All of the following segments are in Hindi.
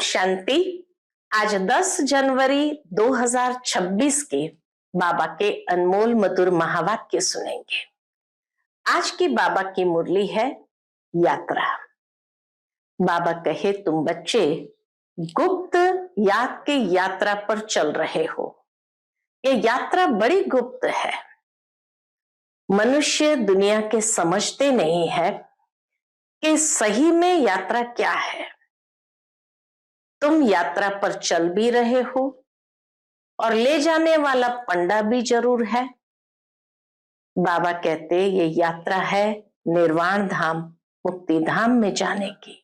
शांति। आज 10 जनवरी 2026 के बाबा के अनमोल मधुर महावाक्य सुनेंगे। आज की बाबा की मुरली है यात्रा। बाबा कहे, तुम बच्चे गुप्त याद की यात्रा पर चल रहे हो। ये यात्रा बड़ी गुप्त है। मनुष्य दुनिया के समझते नहीं है कि सही में यात्रा क्या है। तुम यात्रा पर चल भी रहे हो और ले जाने वाला पंडा भी जरूर है। बाबा कहते ये यात्रा है निर्वाण धाम, मुक्ति धाम में जाने की।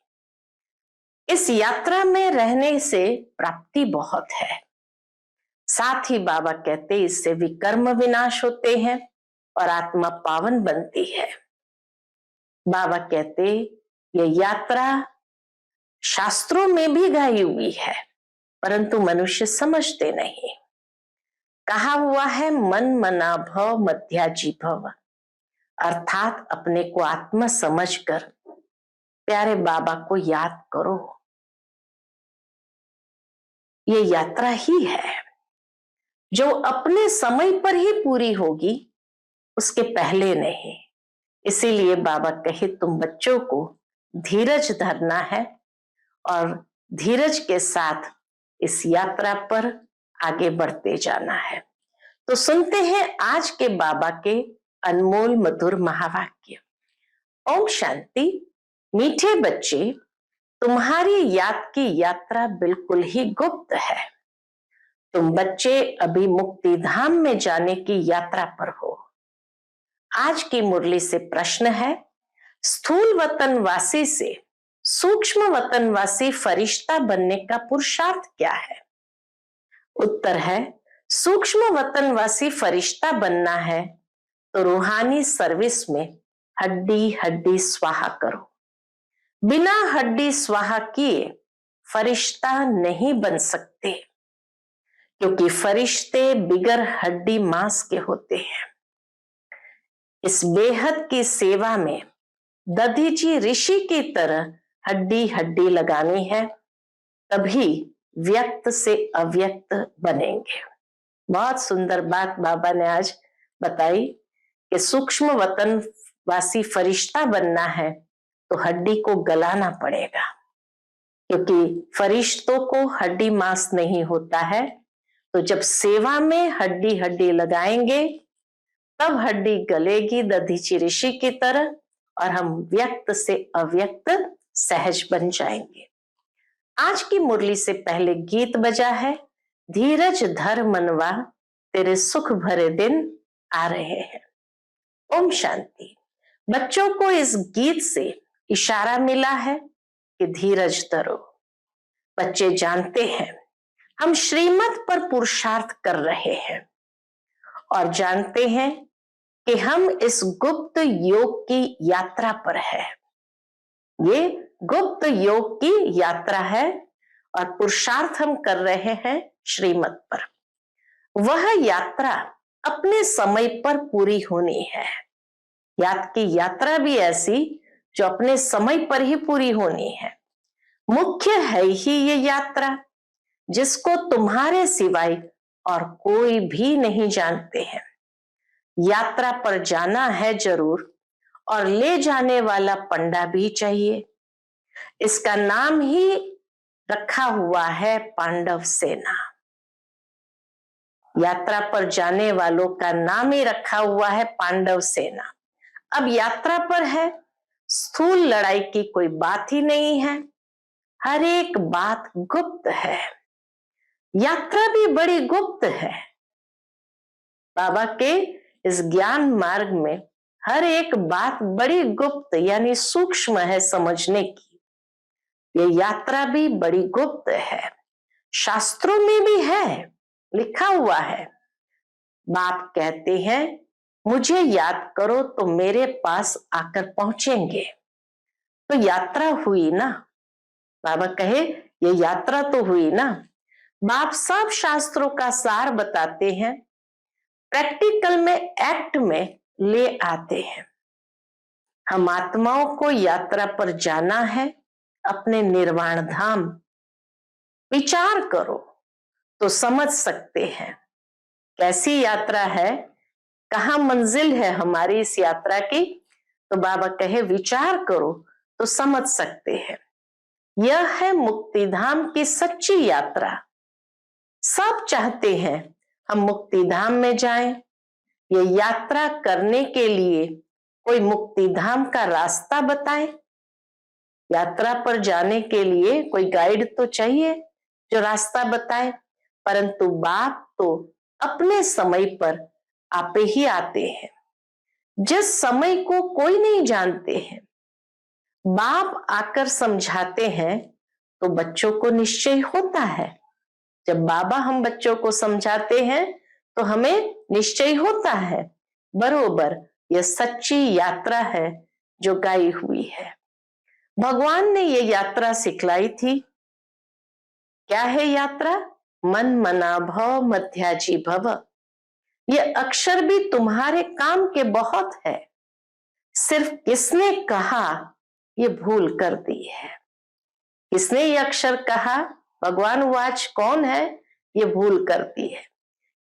इस यात्रा में रहने से प्राप्ति बहुत है। साथ ही बाबा कहते इससे विकर्म विनाश होते हैं और आत्मा पावन बनती है। बाबा कहते ये यात्रा शास्त्रों में भी गाई हुई है, परंतु मनुष्य समझते नहीं। कहा हुआ है मन मना भव मध्याजी भव, अर्थात अपने को आत्मा समझकर प्यारे बाबा को याद करो। ये यात्रा ही है जो अपने समय पर ही पूरी होगी, उसके पहले नहीं। इसीलिए बाबा कहे तुम बच्चों को धीरज धरना है और धीरज के साथ इस यात्रा पर आगे बढ़ते जाना है। तो सुनते हैं आज के बाबा के अनमोल मधुर महावाक्य। ओम शांति। मीठे बच्चे, तुम्हारी याद की यात्रा बिल्कुल ही गुप्त है। तुम बच्चे अभी मुक्ति धाम में जाने की यात्रा पर हो। आज की मुरली से प्रश्न है, स्थूल वतनवासी से सूक्ष्म वतनवासी फरिश्ता बनने का पुरुषार्थ क्या है? उत्तर है, सूक्ष्म वतनवासी फरिश्ता बनना है तो रूहानी सर्विस में हड्डी हड्डी स्वाहा करो। बिना हड्डी स्वाहा किए फरिश्ता नहीं बन सकते, क्योंकि फरिश्ते बिगर हड्डी मांस के होते हैं। इस बेहद की सेवा में दधीची ऋषि की तरह हड्डी हड्डी लगानी है, तभी व्यक्त से अव्यक्त बनेंगे। बहुत सुंदर बात बाबा ने आज बताई कि सूक्ष्म वतनवासी फरिश्ता बनना है तो हड्डी को गलाना पड़ेगा, क्योंकि फरिश्तों को हड्डी मांस नहीं होता है। तो जब सेवा में हड्डी हड्डी लगाएंगे तब हड्डी गलेगी दधीची ऋषि की तरह और हम व्यक्त से अव्यक्त सहज बन जाएंगे। आज की मुरली से पहले गीत बजा है, धीरज धर मनवा तेरे सुख भरे दिन आ रहे हैं। ओम शांति। बच्चों को इस गीत से इशारा मिला है कि धीरज धरो। बच्चे जानते हैं हम श्रीमत पर पुरुषार्थ कर रहे हैं और जानते हैं कि हम इस गुप्त योग की यात्रा पर है। ये गुप्त योग की यात्रा है और पुरुषार्थ हम कर रहे हैं श्रीमत पर। वह यात्रा अपने समय पर पूरी होनी है। याद की यात्रा भी ऐसी जो अपने समय पर ही पूरी होनी है। मुख्य है ही ये यात्रा जिसको तुम्हारे सिवाय और कोई भी नहीं जानते हैं। यात्रा पर जाना है जरूर और ले जाने वाला पंडा भी चाहिए। इसका नाम ही रखा हुआ है पांडव सेना। यात्रा पर जाने वालों का नाम ही रखा हुआ है पांडव सेना। अब यात्रा पर है, स्थूल लड़ाई की कोई बात ही नहीं है। हर एक बात गुप्त है। यात्रा भी बड़ी गुप्त है। बाबा के इस ज्ञान मार्ग में हर एक बात बड़ी गुप्त यानी सूक्ष्म है समझने की। ये यात्रा भी बड़ी गुप्त है। शास्त्रों में भी है, लिखा हुआ है। बाप कहते हैं मुझे याद करो तो मेरे पास आकर पहुंचेंगे। तो यात्रा हुई ना। बाबा कहे ये यात्रा तो हुई ना। बाप सब शास्त्रों का सार बताते हैं, प्रैक्टिकल में एक्ट में ले आते हैं। हम आत्माओं को यात्रा पर जाना है अपने निर्वाण धाम, विचार करो तो समझ सकते हैं कैसी यात्रा है, कहाँ मंजिल है हमारी इस यात्रा की। तो बाबा कहे विचार करो तो समझ सकते हैं। यह है मुक्ति धाम की सच्ची यात्रा। सब चाहते हैं हम मुक्ति धाम में जाएं। ये यात्रा करने के लिए कोई मुक्ति धाम का रास्ता बताए। यात्रा पर जाने के लिए कोई गाइड तो चाहिए जो रास्ता बताए, परंतु बाप तो अपने समय पर आपे ही आते हैं। जिस समय को कोई नहीं जानते हैं, बाप आकर समझाते हैं तो बच्चों को निश्चय होता है। जब बाबा हम बच्चों को समझाते हैं तो हमें निश्चय होता है बरोबर यह सच्ची यात्रा है जो गाई हुई है। भगवान ने ये यात्रा सिखलाई थी। क्या है यात्रा? मन मना भव मध्याजी भव। ये अक्षर भी तुम्हारे काम के बहुत है, सिर्फ किसने कहा ये भूल कर दी है। किसने ये अक्षर कहा? भगवान वाच कौन है? ये भूल करती है।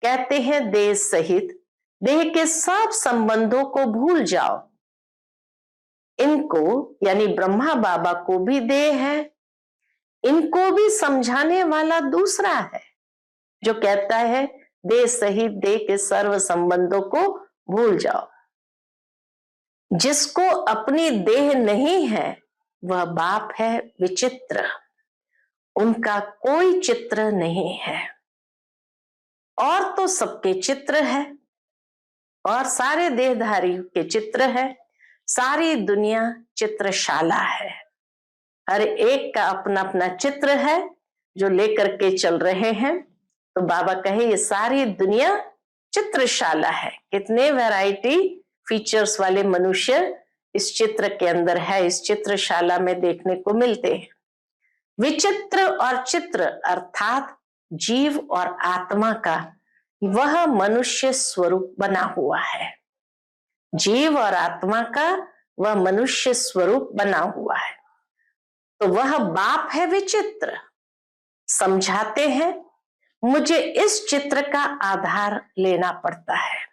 कहते हैं देह सहित देह के सब संबंधों को भूल जाओ। इनको यानी ब्रह्मा बाबा को भी देह है, इनको भी समझाने वाला दूसरा है जो कहता है देह सहित देह के सर्व संबंधों को भूल जाओ। जिसको अपनी देह नहीं है वह बाप है विचित्र, उनका कोई चित्र नहीं है। और तो सबके चित्र है और सारे देहधारी के चित्र है। सारी दुनिया चित्रशाला है। हर एक का अपना अपना चित्र है जो लेकर के चल रहे हैं। तो बाबा कहे ये सारी दुनिया चित्रशाला है। कितने वैरायटी फीचर्स वाले मनुष्य इस चित्र के अंदर है, इस चित्रशाला में देखने को मिलते हैं। विचित्र और चित्र अर्थात जीव और आत्मा का वह मनुष्य स्वरूप बना हुआ है। जीव और आत्मा का वह मनुष्य स्वरूप बना हुआ है। तो वह बाप है विचित्र। समझाते हैं मुझे इस चित्र का आधार लेना पड़ता है।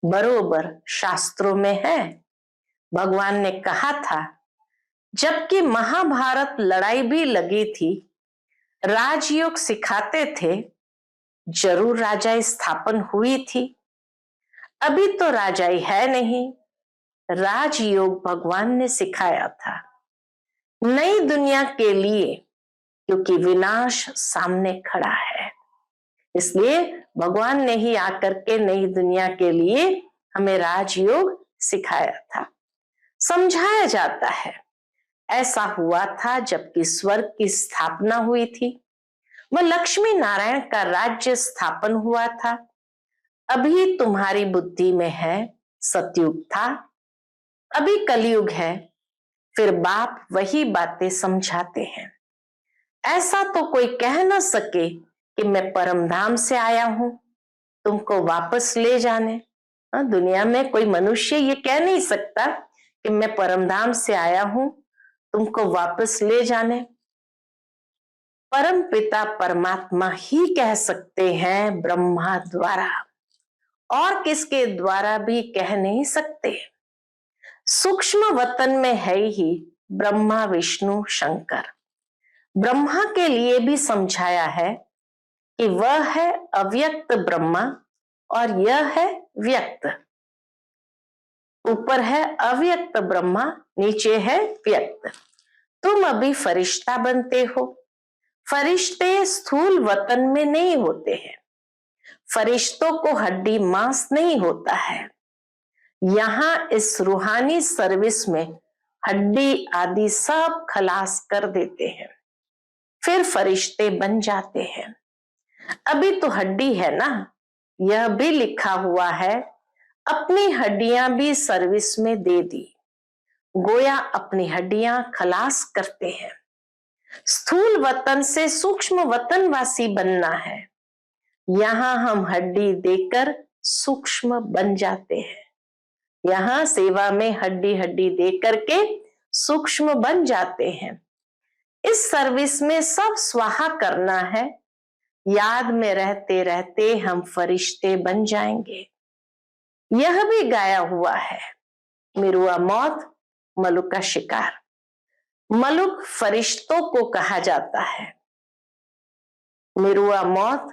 बरोबर शास्त्रों में है। भगवान ने कहा था जबकि महाभारत लड़ाई भी लगी थी, राजयोग सिखाते थे, जरूर राजाई स्थापन हुई थी। अभी तो राजाई है नहीं, राजयोग भगवान ने सिखाया था नई दुनिया के लिए, क्योंकि विनाश सामने खड़ा है। इसलिए भगवान ने ही आकर के नई दुनिया के लिए हमें राजयोग सिखाया था। समझाया जाता है ऐसा हुआ था जबकि स्वर्ग की स्थापना हुई थी, वह लक्ष्मी नारायण का राज्य स्थापन हुआ था। अभी तुम्हारी बुद्धि में है सतयुग था, अभी कलयुग है। फिर बाप वही बातें समझाते हैं। ऐसा तो कोई कह ना सके कि मैं परम धाम से आया हूं तुमको वापस ले जाने। दुनिया में कोई मनुष्य ये कह नहीं सकता कि मैं परम धाम से आया हूं तुमको वापस ले जाने। परम पिता परमात्मा ही कह सकते हैं ब्रह्मा द्वारा, और किसके द्वारा भी कह नहीं सकते। सूक्ष्म वतन में है ही ब्रह्मा विष्णु शंकर। ब्रह्मा के लिए भी समझाया है कि वह है अव्यक्त ब्रह्मा और यह है व्यक्त। ऊपर है अव्यक्त ब्रह्मा, नीचे है व्यक्त। तुम अभी फरिश्ता बनते हो। फरिश्ते स्थूल वतन में नहीं होते हैं। फरिश्तों को हड्डी मांस नहीं होता है। यहाँ इस रूहानी सर्विस में हड्डी आदि सब खलास कर देते हैं, फिर फरिश्ते बन जाते हैं। अभी तो हड्डी है ना, यह भी लिखा हुआ है अपनी हड्डियां भी सर्विस में दे दी, गोया अपनी हड्डियां खलास करते हैं। स्थूल वतन से सूक्ष्म वतनवासी बनना है। यहाँ हम हड्डी देकर सूक्ष्म बन जाते हैं। यहाँ सेवा में हड्डी हड्डी दे करके सूक्ष्म बन जाते हैं। इस सर्विस में सब स्वाहा करना है। याद में रहते रहते हम फरिश्ते बन जाएंगे। यह भी गाया हुआ है, मिरुआ मौत मलुक का शिकार। मलुक फरिश्तों को कहा जाता है, मिरुआ मौत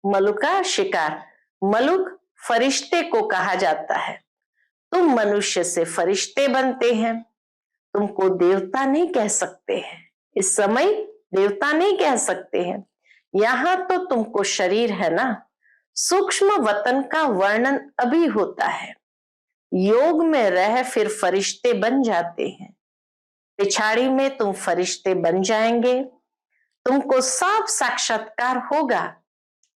मलुक का शिकार, मलुक फरिश्ते को कहा जाता है। तुम मनुष्य से फरिश्ते बनते हैं, तुमको देवता नहीं कह सकते हैं, इस समय देवता नहीं कह सकते हैं। यहां तो तुमको शरीर है ना। सूक्ष्म वतन का वर्णन अभी होता है। योग में रह फिर फरिश्ते बन जाते हैं। पिछाड़ी में तुम फरिश्ते बन जाएंगे। तुमको सब साक्षात्कार होगा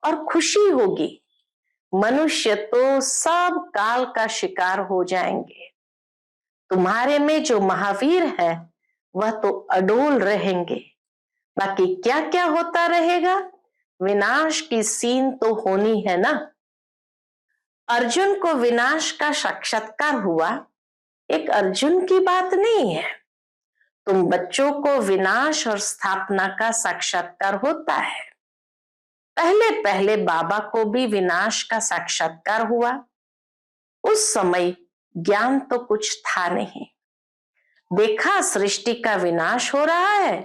और खुशी होगी। मनुष्य तो सब काल का शिकार हो जाएंगे। तुम्हारे में जो महावीर है वह तो अडोल रहेंगे। बाकी क्या क्या होता रहेगा, विनाश की सीन तो होनी है ना। अर्जुन को विनाश का साक्षात्कार हुआ, एक अर्जुन की बात नहीं है। तुम बच्चों को विनाश और स्थापना का साक्षात्कार होता है। पहले पहले बाबा को भी विनाश का साक्षात्कार हुआ। उस समय ज्ञान तो कुछ था नहीं। देखा सृष्टि का विनाश हो रहा है,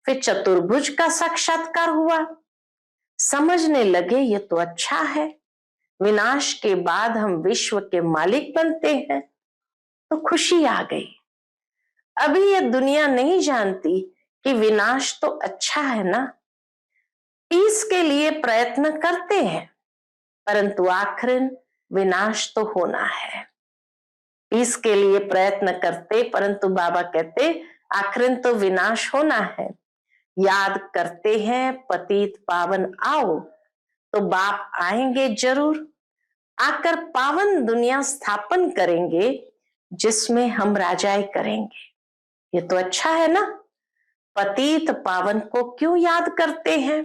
फिर चतुर्भुज का साक्षात्कार हुआ। समझने लगे ये तो अच्छा है, विनाश के बाद हम विश्व के मालिक बनते हैं, तो खुशी आ गई। अभी ये दुनिया नहीं जानती कि विनाश तो अच्छा है ना। पीस के लिए प्रयत्न करते हैं, परंतु आखिर विनाश तो होना है। इसके लिए प्रयत्न करते, परंतु बाबा कहते आखिर तो विनाश होना है। याद करते हैं पतित पावन आओ, तो बाप आएंगे जरूर, आकर पावन दुनिया स्थापन करेंगे, जिसमें हम राजाई करेंगे। ये तो अच्छा है ना। पतित पावन को क्यों याद करते हैं?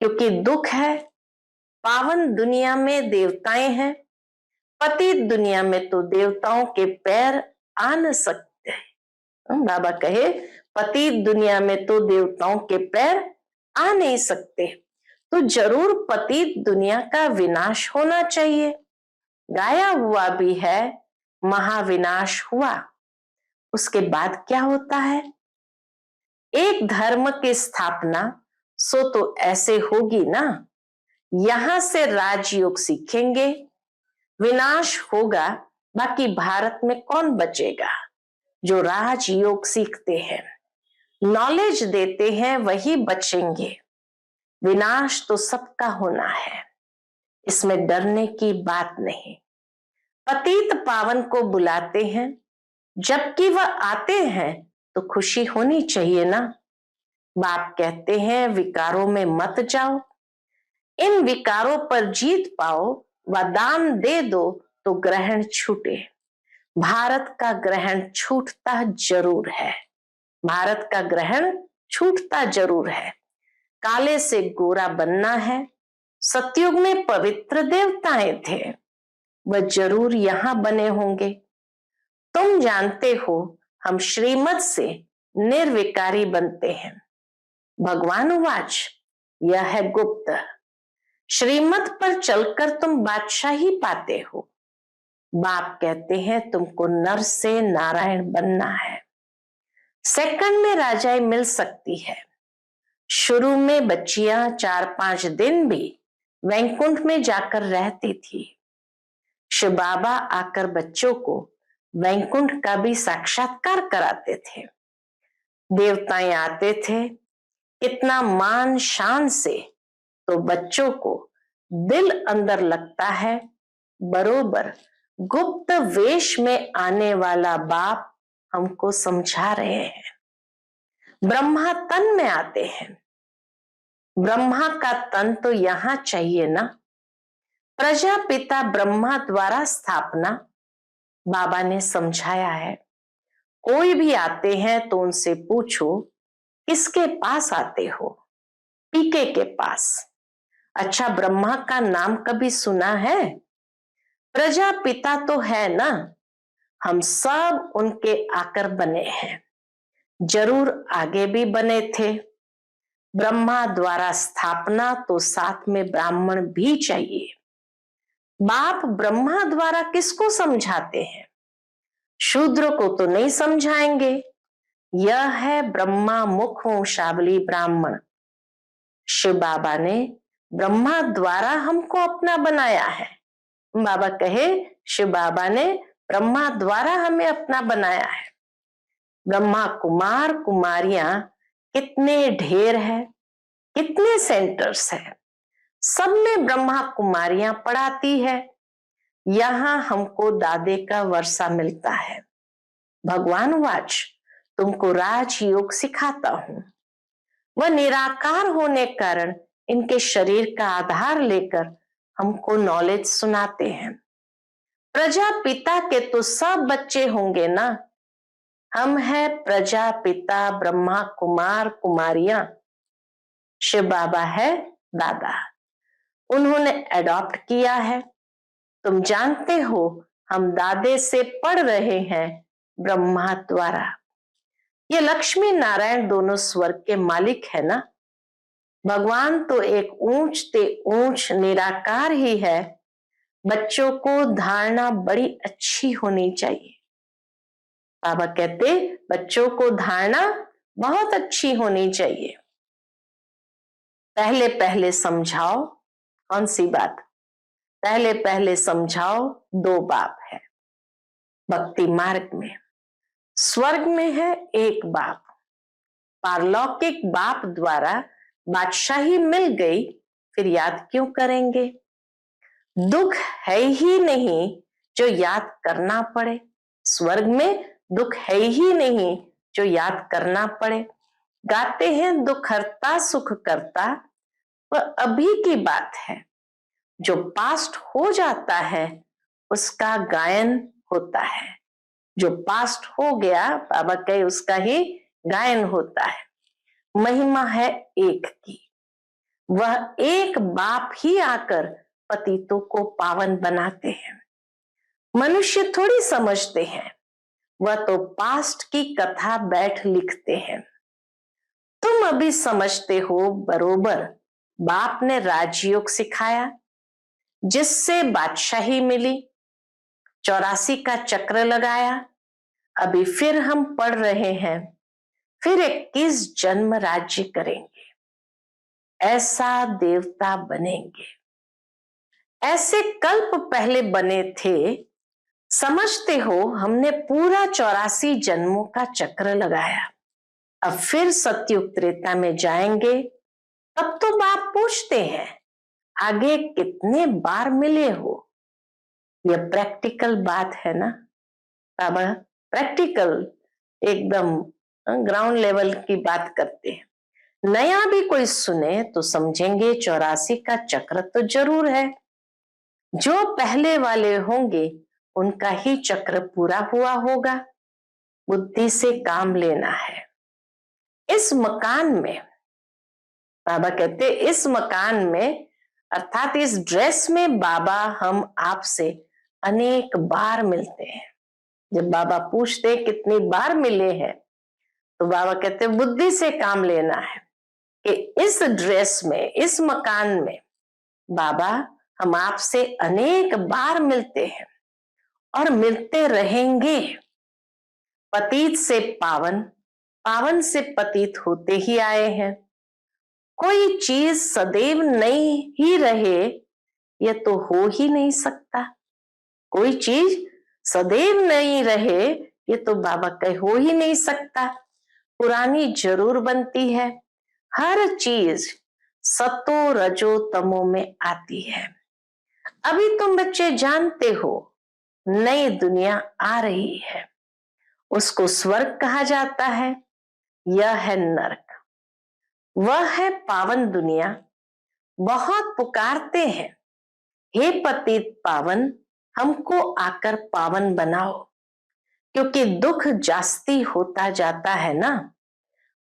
क्योंकि दुख है। पावन दुनिया में देवताएं हैं, पतित दुनिया में तो देवताओं के पैर आ न सकते। बाबा कहे पतित दुनिया में तो देवताओं के पैर आ नहीं सकते, तो जरूर पतित दुनिया का विनाश होना चाहिए। गाया हुआ भी है, महाविनाश हुआ। उसके बाद क्या होता है? एक धर्म की स्थापना सो तो ऐसे होगी ना। यहां से राजयोग सीखेंगे, विनाश होगा, बाकी भारत में कौन बचेगा? जो राजयोग सीखते हैं, नॉलेज देते हैं, वही बचेंगे। विनाश तो सबका होना है, इसमें डरने की बात नहीं। पतित पावन को बुलाते हैं, जबकि वह आते हैं तो खुशी होनी चाहिए ना। बाप कहते हैं विकारों में मत जाओ, इन विकारों पर जीत पाओ, वरदान दे दो तो ग्रहण छूटे। भारत का ग्रहण छूटता जरूर है, भारत का ग्रहण छूटता जरूर है। काले से गोरा बनना है। सतयुग में पवित्र देवताएं थे, वह जरूर यहां बने होंगे। तुम जानते हो हम श्रीमत से निर्विकारी बनते हैं। भगवान उवाच, यह है गुप्त। श्रीमत पर चलकर तुम बादशाही पाते हो। बाप कहते हैं तुमको नर से नारायण बनना है। सेकंड में राजाई मिल सकती है। शुरू में बच्चियां 4-5 दिन भी वैकुंठ में जाकर रहती थी। शिव बाबा आकर बच्चों को वैकुंठ का भी साक्षात्कार कराते थे। देवताएं आते थे, इतना मान शान से, तो बच्चों को दिल अंदर लगता है बरोबर गुप्त वेश में आने वाला बाप हमको समझा रहे हैं। ब्रह्मा तन में आते हैं, ब्रह्मा का तन तो यहां चाहिए ना। प्रजापिता ब्रह्मा द्वारा स्थापना बाबा ने समझाया है। कोई भी आते हैं तो उनसे पूछो किसके पास आते हो? पीके के पास। अच्छा, ब्रह्मा का नाम कभी सुना है? प्रजापिता तो है ना, हम सब उनके आकर बने हैं। जरूर आगे भी बने थे। ब्रह्मा द्वारा स्थापना तो साथ में ब्राह्मण भी चाहिए। बाप ब्रह्मा द्वारा किसको समझाते हैं? शूद्र को तो नहीं समझाएंगे। यह है ब्रह्मा मुख वंशावली ब्राह्मण। शिव बाबा ने ब्रह्मा द्वारा हमको अपना बनाया है। बाबा कहे शिव बाबा ने ब्रह्मा द्वारा हमें अपना बनाया है। ब्रह्मा कुमार कुमारियां कितने ढेर है, कितने सेंटर्स है, सब में ब्रह्मा कुमारियां पढ़ाती है। यहाँ हमको दादे का वर्षा मिलता है। भगवान वाच तुमको राजयोग सिखाता हूं। वह निराकार होने कारण इनके शरीर का आधार लेकर हमको नॉलेज सुनाते हैं। प्रजापिता के तो सब बच्चे होंगे ना। हम है प्रजापिता ब्रह्मा कुमार कुमारियां। शिव बाबा है दादा, उन्होंने एडॉप्ट किया है। तुम जानते हो हम दादे से पढ़ रहे हैं ब्रह्मा द्वारा। ये लक्ष्मी नारायण दोनों स्वर्ग के मालिक है ना। भगवान तो एक ऊंच ते ऊंच निराकार ही है। बच्चों को धारणा बड़ी अच्छी होनी चाहिए। बाबा कहते बच्चों को धारणा बहुत अच्छी होनी चाहिए। पहले पहले समझाओ। कौन सी बात? पहले पहले समझाओ। दो बाप है भक्ति मार्ग में। स्वर्ग में है एक बाप। पारलौकिक बाप द्वारा बादशाही मिल गई, फिर याद क्यों करेंगे? दुख है ही नहीं जो याद करना पड़े। स्वर्ग में दुख है ही नहीं जो याद करना पड़े। गाते हैं दुख हरता सुख करता, वह अभी की बात है। जो पास्ट हो जाता है उसका गायन होता है। जो पास्ट हो गया बाबा कहे उसका ही गायन होता है। महिमा है एक की। वह एक बाप ही आकर पतितों को पावन बनाते हैं। मनुष्य थोड़ी समझते हैं, वह तो पास्ट की कथा बैठ लिखते हैं। तुम अभी समझते हो बरोबर। बाप ने राजयोग सिखाया जिससे बादशाही मिली, 84 का चक्र लगाया। अभी फिर हम पढ़ रहे हैं, फिर 21 जन्म राज्य करेंगे, ऐसा देवता बनेंगे। ऐसे कल्प पहले बने थे। समझते हो हमने पूरा 84 जन्मों का चक्र लगाया। अब फिर सतयुग त्रेता में जाएंगे। तब तो बाप पूछते हैं आगे कितने बार मिले हो। यह प्रैक्टिकल बात है ना बाबा, प्रैक्टिकल एकदम ग्राउंड लेवल की बात करते हैं। नया भी कोई सुने तो समझेंगे 84 का चक्र तो जरूर है। जो पहले वाले होंगे उनका ही चक्र पूरा हुआ होगा। बुद्धि से काम लेना है। इस मकान में बाबा कहते इस मकान में अर्थात इस ड्रेस में बाबा हम आपसे अनेक बार मिलते हैं। जब बाबा पूछते कितनी बार मिले हैं तो बाबा कहते बुद्धि से काम लेना है कि इस ड्रेस में इस मकान में बाबा हम आपसे अनेक बार मिलते हैं और मिलते रहेंगे। पतित से पावन, पावन से पतित होते ही आए हैं। कोई चीज सदैव नहीं ही रहे ये तो हो ही नहीं सकता। कोई चीज सदैव नहीं रहे ये तो बाबा कहे हो ही नहीं सकता। पुरानी जरूर बनती है। हर चीज सतो रजो तमो में आती है। अभी तुम बच्चे जानते हो नई दुनिया आ रही है, उसको स्वर्ग कहा जाता है। यह है नरक, वह है पावन दुनिया। बहुत पुकारते हैं हे पतित पावन हमको आकर पावन बनाओ, क्योंकि दुख जास्ती होता जाता है ना।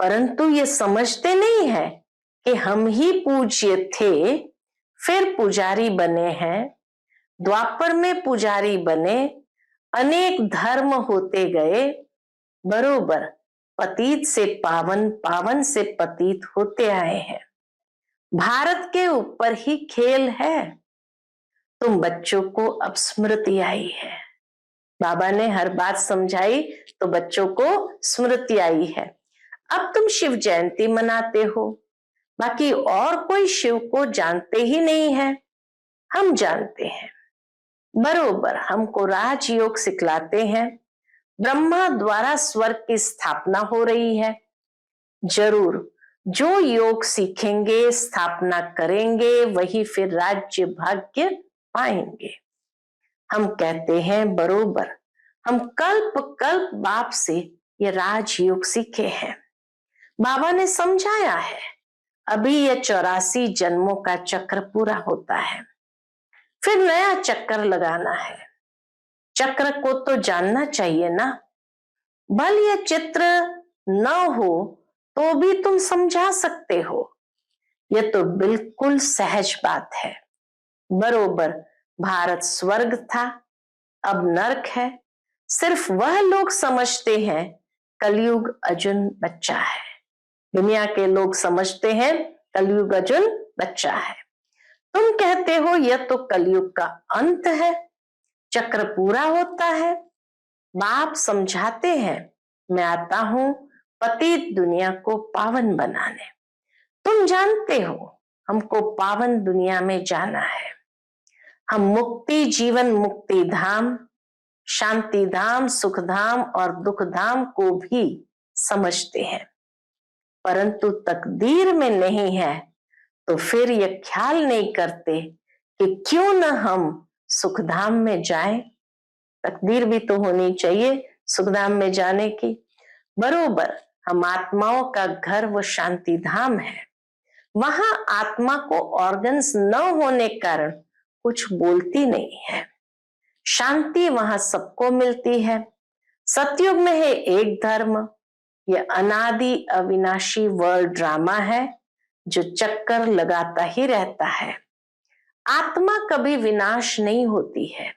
परंतु ये समझते नहीं है कि हम ही पूज्य थे, फिर पुजारी बने हैं। द्वापर में पुजारी बने, अनेक धर्म होते गए। बरोबर पतित से पावन, पावन से पतित होते आए हैं। भारत के ऊपर ही खेल है। तुम बच्चों को अब स्मृति आई है। बाबा ने हर बात समझाई तो बच्चों को स्मृति आई है। अब तुम शिव जयंती मनाते हो, बाकी और कोई शिव को जानते ही नहीं है। हम जानते हैं। बरोबर हमको राजयोग सिखलाते हैं। ब्रह्मा द्वारा स्वर्ग की स्थापना हो रही है। जरूर जो योग सीखेंगे, स्थापना करेंगे, वही फिर राज्य भाग्य पाएंगे। हम कहते हैं बरोबर, हम कल्प कल्प बाप से ये राजयोग सीखे हैं। बाबा ने समझाया है। अभी ये 84 जन्मों का चक्र पूरा होता है, फिर नया चक्कर लगाना है। चक्र को तो जानना चाहिए ना। भल ये चित्र न हो तो भी तुम समझा सकते हो। यह तो बिल्कुल सहज बात है। बरोबर भारत स्वर्ग था, अब नरक है। सिर्फ वह लोग समझते हैं कलयुग अर्जुन बच्चा है। दुनिया के लोग समझते हैं कलयुग अर्जुन बच्चा है। तुम कहते हो यह तो कलयुग का अंत है, चक्र पूरा होता है। बाप समझाते हैं मैं आता हूं पतित दुनिया को पावन बनाने। तुम जानते हो हमको पावन दुनिया में जाना है। हम मुक्ति जीवन, मुक्ति धाम, शांति धाम, सुख धाम और दुख धाम को भी समझते हैं, परंतु तकदीर में नहीं है तो फिर यह ख्याल नहीं करते कि क्यों न हम सुखधाम में जाएं। तकदीर भी तो होनी चाहिए सुखधाम में जाने की। बरोबर हम आत्माओं का घर वो शांति धाम है। वहां आत्मा को ऑर्गन्स न होने कारण कुछ बोलती नहीं है। शांति वहां सबको मिलती है। सतयुग में है एक धर्म। यह अनादि अविनाशी वर्ल्ड ड्रामा है जो चक्कर लगाता ही रहता है। आत्मा कभी विनाश नहीं होती है।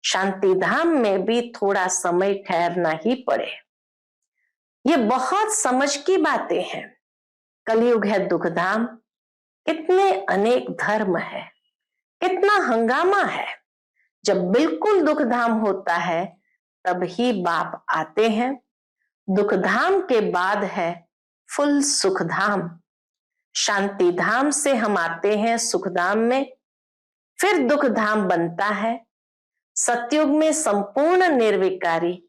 शांति धाम में भी थोड़ा समय ठहरना ही पड़े। ये बहुत समझ की बातें हैं। कलयुग है दुख धाम। कितने अनेक धर्म है, कितना हंगामा है। जब बिल्कुल दुख धाम होता है तब ही बाप आते हैं। दुख धाम के बाद है फुल सुख धाम। शांति धाम से हम आते हैं सुख धाम में, फिर दुख धाम बनता है। सतयुग में संपूर्ण निर्विकारी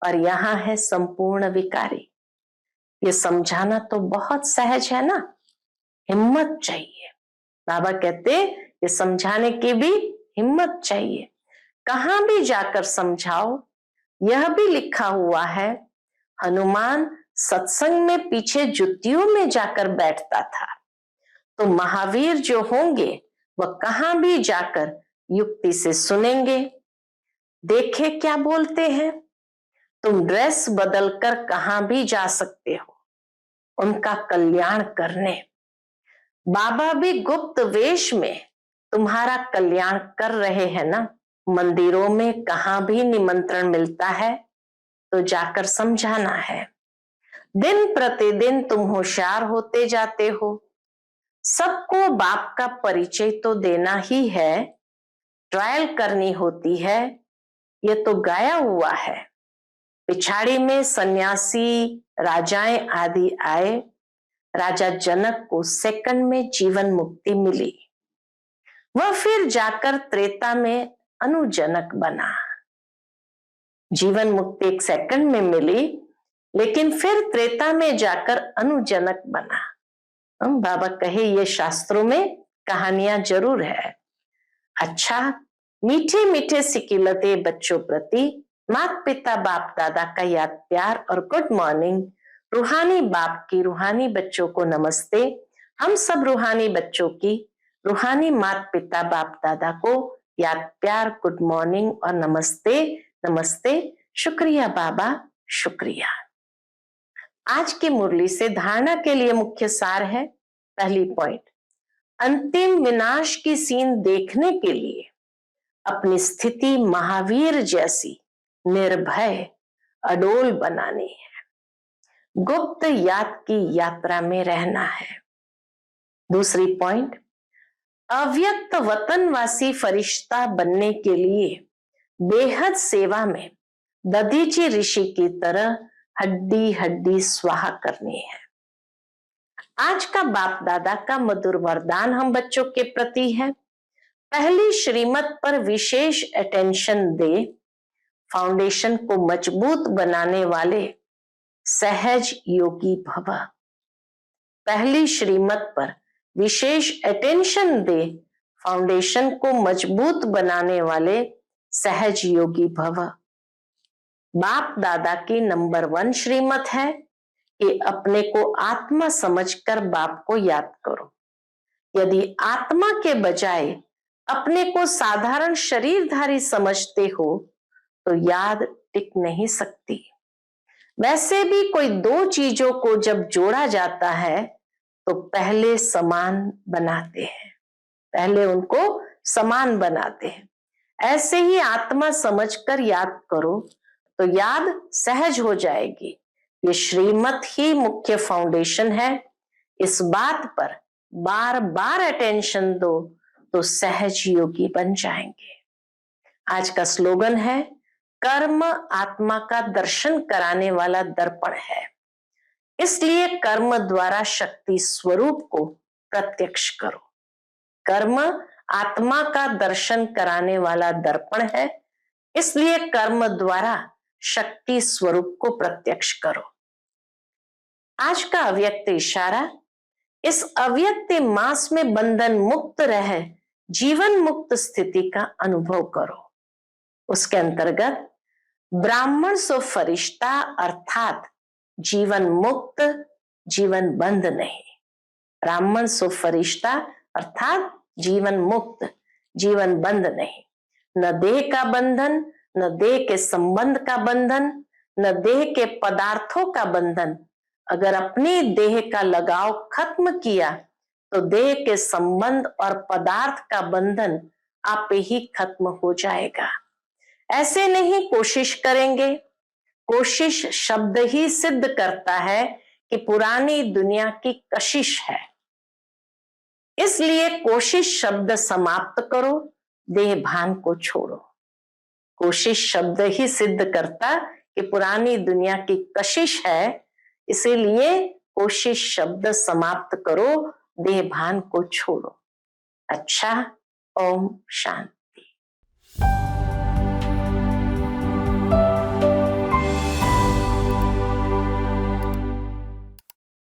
और यहां है संपूर्ण विकारी। ये समझाना तो बहुत सहज है ना। हिम्मत चाहिए। बाबा कहते ये समझाने की भी हिम्मत चाहिए। कहां भी जाकर समझाओ। यह भी लिखा हुआ है हनुमान सत्संग में पीछे जुतियों में जाकर बैठता था, तो महावीर जो होंगे वह कहां भी जाकर युक्ति से सुनेंगे। देखे क्या बोलते हैं। तुम ड्रेस बदलकर कहां भी जा सकते हो उनका कल्याण करने। बाबा भी गुप्त वेश में तुम्हारा कल्याण कर रहे हैं ना। मंदिरों में कहां भी निमंत्रण मिलता है तो जाकर समझाना है। दिन प्रतिदिन तुम होशियार होते जाते हो। सबको बाप का परिचय तो देना ही है, ट्रायल करनी होती है। ये तो गाया हुआ है। पिछाड़ी में सन्यासी राजाएं आदि आए। राजा जनक को सेकंड में जीवन मुक्ति मिली। वह फिर जाकर त्रेता में अनुजनक बना। जीवन मुक्ति एक सेकंड में मिली, लेकिन फिर त्रेता में जाकर अनुजनक बना। बाबा कहे ये शास्त्रों में कहानियां जरूर है। अच्छा, मीठे मीठे सिकिलते बच्चों प्रति माता पिता बाप दादा का याद प्यार और गुड मॉर्निंग। रूहानी बाप की रूहानी बच्चों को नमस्ते। हम सब रूहानी बच्चों की रूहानी माता पिता बाप दादा को याद प्यार, गुड मॉर्निंग और नमस्ते नमस्ते। शुक्रिया बाबा, शुक्रिया। आज की मुरली से धारणा के लिए मुख्य सार है। पहली पॉइंट, अंतिम विनाश की सीन देखने के लिए अपनी स्थिति महावीर जैसी निर्भय अडोल बनानी है। गुप्त याद की यात्रा में रहना है। दूसरी पॉइंट, अव्यक्त वतनवासी फरिश्ता बनने के लिए बेहद सेवा में दधीची ऋषि की तरह हड्डी हड्डी स्वाहा करनी है। आज का बाप दादा का मधुर वरदान हम बच्चों के प्रति है, पहली श्रीमत पर विशेष अटेंशन दे, फाउंडेशन को मजबूत बनाने वाले सहज योगी भव। पहली श्रीमत पर विशेष अटेंशन दे, फाउंडेशन को मजबूत बनाने वाले सहज योगी भव। बाप दादा की नंबर 1 श्रीमत है कि अपने को आत्मा समझकर बाप को याद करो। यदि आत्मा के बजाय अपने को साधारण शरीरधारी समझते हो तो याद टिक नहीं सकती। वैसे भी कोई 2 चीजों को जब जोड़ा जाता है तो पहले समान बनाते हैं, पहले उनको समान बनाते हैं। ऐसे ही आत्मा समझकर याद करो तो याद सहज हो जाएगी। ये श्रीमत ही मुख्य फाउंडेशन है। इस बात पर बार बार अटेंशन दो तो सहज योगी बन जाएंगे। आज का स्लोगन है, कर्म आत्मा का दर्शन कराने वाला दर्पण है, इसलिए कर्म द्वारा शक्ति स्वरूप को प्रत्यक्ष करो। कर्म आत्मा का दर्शन कराने वाला दर्पण है, इसलिए कर्म द्वारा शक्ति स्वरूप को प्रत्यक्ष करो। आज का अव्यक्त इशारा, इस अव्यक्त मास में बंधन मुक्त रह जीवन मुक्त स्थिति का अनुभव करो। उसके अंतर्गत ब्राह्मण सो फरिश्ता अर्थात जीवन मुक्त, जीवन बंध नहीं। ब्राह्मण सो फरिश्ता अर्थात जीवन मुक्त, जीवन बंध नहीं। न देह का बंधन, न देह के संबंध का बंधन, न देह के पदार्थों का बंधन। अगर अपनी देह का लगाव खत्म किया तो देह के संबंध और पदार्थ का बंधन आप ही खत्म हो जाएगा। ऐसे नहीं कोशिश करेंगे। कोशिश शब्द ही सिद्ध करता है कि पुरानी दुनिया की कशिश है, इसलिए कोशिश शब्द समाप्त करो, देह भान को छोड़ो। कोशिश शब्द ही सिद्ध करता कि पुरानी दुनिया की कशिश है, इसीलिए कोशिश शब्द समाप्त करो, देह भान को छोड़ो। अच्छा, ओम शांति।